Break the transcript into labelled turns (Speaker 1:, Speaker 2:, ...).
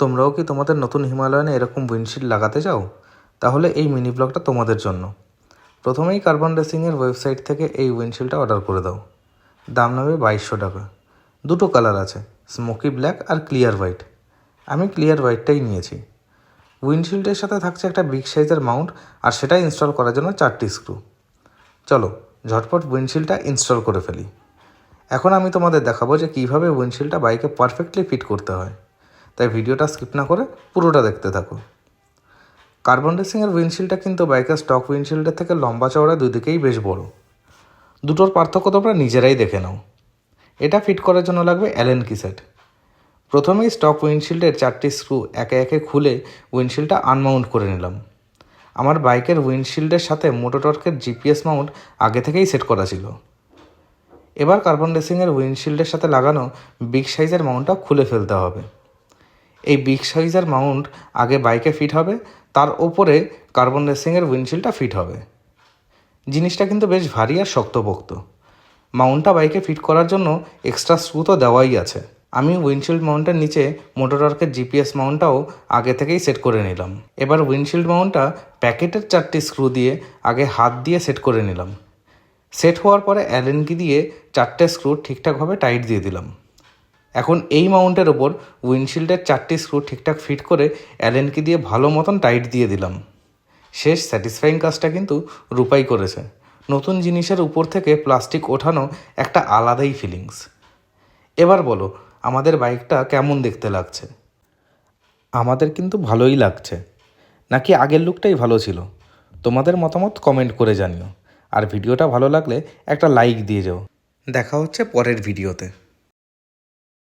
Speaker 1: তোমরাও কি তোমাদের নতুন হিমালয়ানে এরকম উইন্ডশিল্ড লাগাতে চাও? তাহলে এই মিনি ব্লগটা তোমাদের জন্য। প্রথমেই কার্বন রেসিংয়ের ওয়েবসাইট থেকে এই উইন্ডশিল্ডটা অর্ডার করে দাও। দাম নেবে 2200 টাকা। দুটো কালার আছে, স্মোকি ব্ল্যাক আর ক্লিয়ার হোয়াইট। আমি ক্লিয়ার হোয়াইটটাই নিয়েছি। উইন্ডশিল্ডের সাথে থাকছে একটা বিগ সাইজের মাউন্ট, আর সেটা ইনস্টল করার জন্য 4টি স্ক্রু। চলো ঝটপট উইন্ডশিল্ডটা ইনস্টল করে ফেলি। এখন আমি তোমাদের দেখাবো যে কীভাবে উইন্ডশিল্ডটা বাইকে পারফেক্টলি ফিট করতে হয়। তাই ভিডিওটা স্কিপ না করে পুরোটা দেখতে থাকো। কার্বন রেসিংয়ের উইন্ডশিল্ডটা কিন্তু বাইকের স্টক উইন্ডশিল্ডের থেকে লম্বা চওড়া দুই দিকেই বেশ বড়। দুটোর পার্থক্য তোমরা নিজেরাই দেখে নাও। এটা ফিট করার জন্য লাগবে অ্যালেন কি সেট। প্রথমেই স্টক উইন্ডশিল্ডের 4টি স্ক্রু একে একে খুলে উইন্ডশিল্ডটা আনমাউন্ট করে নিলাম। আমার বাইকের উইন্ডশিল্ডের সাথে মোটোটর্কের জিপিএস মাউন্ট আগে থেকেই সেট করা ছিল। এবার কার্বন রেসিংয়ের উইন্ডশিল্ডের সাথে লাগানো বিগ সাইজের মাউন্টটা খুলে ফেলতে হবে। এই বিগ সাইজের মাউন্ট আগে বাইকে ফিট হবে, তার ওপরে কার্বন রেসিংয়ের উইন্ডশিল্ডটা ফিট হবে। জিনিসটা কিন্তু বেশ ভারী আর শক্তপোক্ত। মাউন্টটা বাইকে ফিট করার জন্য এক্সট্রা স্ক্রু তো দেওয়াই আছে। আমি উইন্ডশিল্ড মাউন্টের নিচে মোটোটর্কের জিপিএস মাউন্টটাও আগে থেকেই সেট করে নিলাম। এবার উইন্ডশিল্ড মাউন্টটা প্যাকেটের 4টি স্ক্রু দিয়ে আগে হাত দিয়ে সেট করে নিলাম। সেট হওয়ার পরে অ্যালেন কি দিয়ে 4টে স্ক্রু ঠিকঠাকভাবে টাইট দিয়ে দিলাম। এখন এই মাউন্টের ওপর উইন্ডশিল্ডের 4টি স্ক্রু ঠিকঠাক ফিট করে অ্যালেন কি দিয়ে ভালো মতন টাইট দিয়ে দিলাম। শেষ স্যাটিসফাইং কাজটা কিন্তু রূপাই করেছে। নতুন জিনিসের উপর থেকে প্লাস্টিক ওঠানো একটা আলাদাই ফিলিংস। এবার বলো, আমাদের বাইকটা কেমন দেখতে লাগছে? আমাদের কিন্তু ভালোই লাগছে, নাকি আগের লুকটাই ভালো ছিল? তোমাদের মতামত কমেন্ট করে জানিও। আর ভিডিওটা ভালো লাগলে একটা লাইক দিয়ে যাও। দেখা হচ্ছে পরের ভিডিওতে।